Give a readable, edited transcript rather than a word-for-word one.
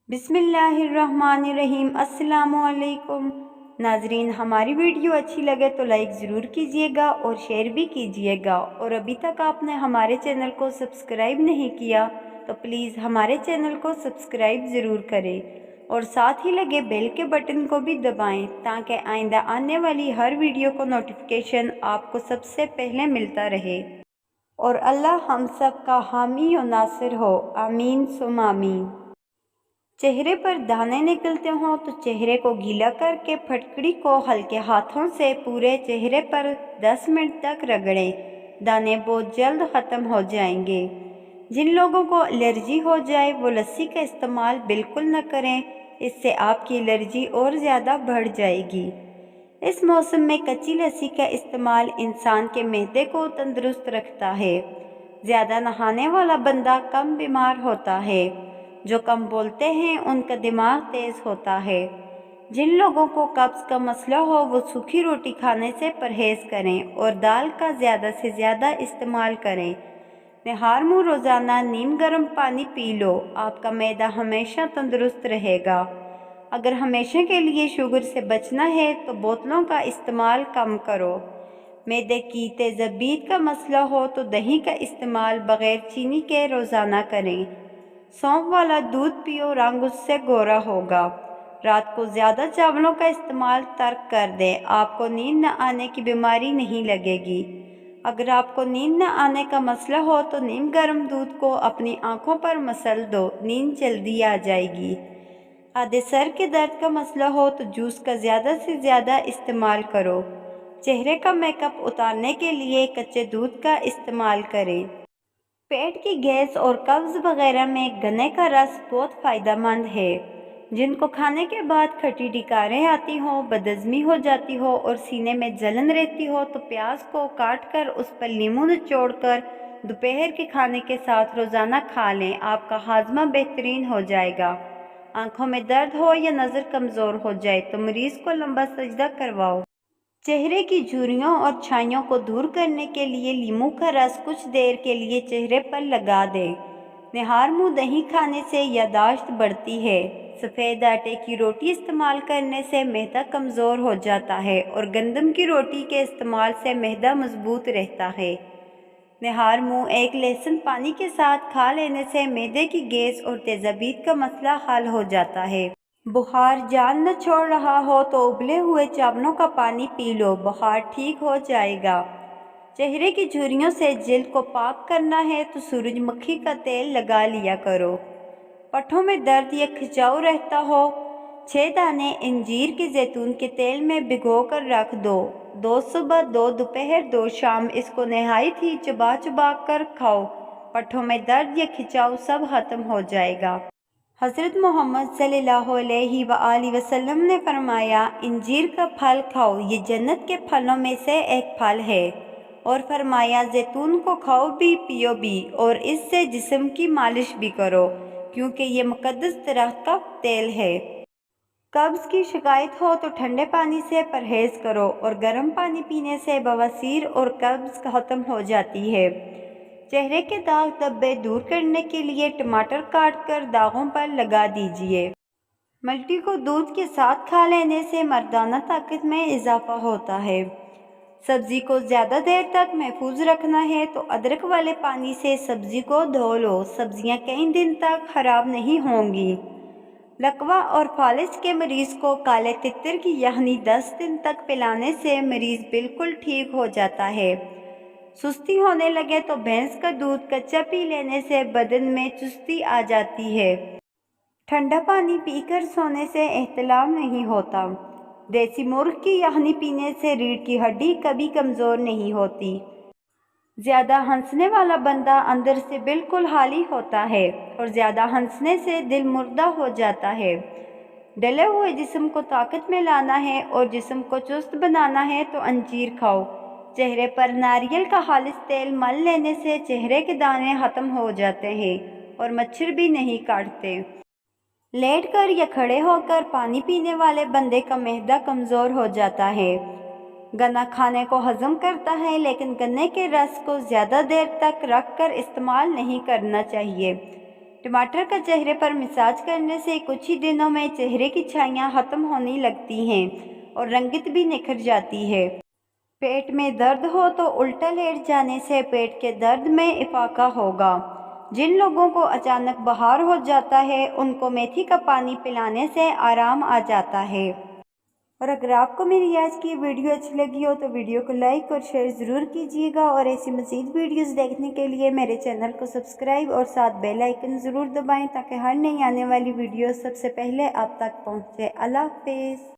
बिस्मिल्लाहिर्रहमानिर्रहीम। अस्सलामुअलैकुम नाजरीन, हमारी वीडियो अच्छी लगे तो लाइक ज़रूर कीजिएगा और शेयर भी कीजिएगा। और अभी तक आपने हमारे चैनल को सब्सक्राइब नहीं किया तो प्लीज़ हमारे चैनल को सब्सक्राइब ज़रूर करें और साथ ही लगे बेल के बटन को भी दबाएं ताकि आइंदा आने वाली हर वीडियो को नोटिफिकेशन आपको सबसे पहले मिलता रहे। और अल्लाह हम सब का हामी और नासिर हो, आमीन सुम आमीन। चेहरे पर दाने निकलते हों तो चेहरे को गीला करके फटकड़ी को हल्के हाथों से पूरे चेहरे पर 10 मिनट तक रगड़ें। दाने बहुत जल्द ख़त्म हो जाएंगे। जिन लोगों को एलर्जी हो जाए वो लस्सी का इस्तेमाल बिल्कुल न करें, इससे आपकी एलर्जी और ज़्यादा बढ़ जाएगी। इस मौसम में कच्ची लस्सी का इस्तेमाल इंसान के मैदे को तंदुरुस्त रखता है। ज़्यादा नहाने वाला बंदा कम बीमार होता है। जो कम बोलते हैं उनका दिमाग तेज़ होता है। जिन लोगों को कब्ज़ का मसला हो वो सूखी रोटी खाने से परहेज़ करें और दाल का ज़्यादा से ज़्यादा इस्तेमाल करें। निहार मुँह रोज़ाना नीम गर्म पानी पी लो, आपका मैदा हमेशा तंदुरुस्त रहेगा। अगर हमेशा के लिए शुगर से बचना है तो बोतलों का इस्तेमाल कम करो। मैदे की तेज़ाबीत का मसला हो तो दही का इस्तेमाल बग़ैर चीनी के रोज़ाना करें। सौंफ वाला दूध पियो, रंग उससे गोरा होगा। रात को ज़्यादा चावलों का इस्तेमाल तर्क कर दें, आपको नींद न आने की बीमारी नहीं लगेगी। अगर आपको नींद न आने का मसला हो तो नीम गर्म दूध को अपनी आँखों पर मसल दो, नींद जल्दी आ जाएगी। आधे सर के दर्द का मसला हो तो जूस का ज़्यादा से ज़्यादा इस्तेमाल करो। चेहरे का मेकअप उतारने के लिए कच्चे दूध का इस्तेमाल करें। पेट की गैस और कब्ज़ वगैरह में गन्ने का रस बहुत फ़ायदेमंद है। जिनको खाने के बाद खट्टी डकारें आती हों, बदहज़मी हो जाती हो और सीने में जलन रहती हो तो प्याज को काट कर उस पर नींबू निचोड़ कर दोपहर के खाने के साथ रोज़ाना खा लें, आपका हाजमा बेहतरीन हो जाएगा। आँखों में दर्द हो या नज़र कमज़ोर हो जाए तो मरीज़ को लंबा सजदा करवाओ। चेहरे की झुर्रियों और छाइयों को दूर करने के लिए नींबू का रस कुछ देर के लिए चेहरे पर लगा दें। निहार मुँह दही खाने से यादाश्त बढ़ती है। सफ़ेद आटे की रोटी इस्तेमाल करने से मैदा कमज़ोर हो जाता है और गंदम की रोटी के इस्तेमाल से मैदा मजबूत रहता है। निहार मुँह एक लहसुन पानी के साथ खा लेने से मैदे की गैस और तेज़ाबीत का मसला हल हो जाता है। बुखार जान न छोड़ रहा हो तो उबले हुए चावलों का पानी पी लो, बुखार ठीक हो जाएगा। चेहरे की झुर्रियों से जिल्द को पाक करना है तो सूरजमुखी का तेल लगा लिया करो। पट्ठों में दर्द या खिंचाव रहता हो, 6 दाने इंजीर के जैतून के तेल में भिगो कर रख दो। 2 सुबह, 2 दोपहर, 2 शाम इसको नहायत ही चबा चबा कर खाओ। पट्ठों में दर्द या खिंचाव सब खत्म हो जाएगा। हज़रत मोहम्मद सल्लल्लाहु अलैहि वसल्लम ने फरमाया, इंजीर का फल खाओ, ये जन्नत के फलों में से एक फल है। और फरमाया, जैतून को खाओ भी पियो भी और इससे जिस्म की मालिश भी करो क्योंकि ये मुक़द्दस दरख्त का तेल है। कब्ज़ की शिकायत हो तो ठंडे पानी से परहेज़ करो और गर्म पानी पीने से बवासीर और कब्ज़ ख़त्म हो जाती है। चेहरे के दाग धब्बे दूर करने के लिए टमाटर काट कर दागों पर लगा दीजिए। मल्टी को दूध के साथ खा लेने से मर्दाना ताकत में इजाफा होता है। सब्ज़ी को ज़्यादा देर तक महफूज रखना है तो अदरक वाले पानी से सब्ज़ी को धो लो, सब्ज़ियाँ कई दिन तक ख़राब नहीं होंगी। लकवा और फालिज के मरीज़ को काले तितर की यानी 10 दिन तक पिलाने से मरीज़ बिल्कुल ठीक हो जाता है। सुस्ती होने लगे तो भैंस का दूध कच्चा पी लेने से बदन में चुस्ती आ जाती है। ठंडा पानी पीकर सोने से एहतलाम नहीं होता। देसी मुर्ग की यानी पीने से रीढ़ की हड्डी कभी कमज़ोर नहीं होती। ज़्यादा हंसने वाला बंदा अंदर से बिल्कुल खाली होता है और ज़्यादा हंसने से दिल मुर्दा हो जाता है। डले हुए जिस्म को ताकत में लाना है और जिस्म को चुस्त बनाना है तो अंजीर खाओ। चेहरे पर नारियल का खालिस तेल मल लेने से चेहरे के दाने ख़त्म हो जाते हैं और मच्छर भी नहीं काटते। लेटकर या खड़े होकर पानी पीने वाले बंदे का मैदा कमज़ोर हो जाता है। गन्ना खाने को हज़म करता है लेकिन गन्ने के रस को ज़्यादा देर तक रख कर इस्तेमाल नहीं करना चाहिए। टमाटर का चेहरे पर मसाज करने से कुछ ही दिनों में चेहरे की छाइयाँ ख़त्म होने लगती हैं और रंगत भी निखर जाती है। पेट में दर्द हो तो उल्टा लेट जाने से पेट के दर्द में इफाका होगा। जिन लोगों को अचानक बुखार हो जाता है उनको मेथी का पानी पिलाने से आराम आ जाता है। और अगर आपको मेरी आज की वीडियो अच्छी लगी हो तो वीडियो को लाइक और शेयर ज़रूर कीजिएगा और ऐसी मज़ीद वीडियोस देखने के लिए मेरे चैनल को सब्सक्राइब और साथ बेल आइकन ज़रूर दबाएं ताकि हर नई आने वाली वीडियो सबसे पहले आप तक पहुंचे। अल्लाह हाफ़िज़।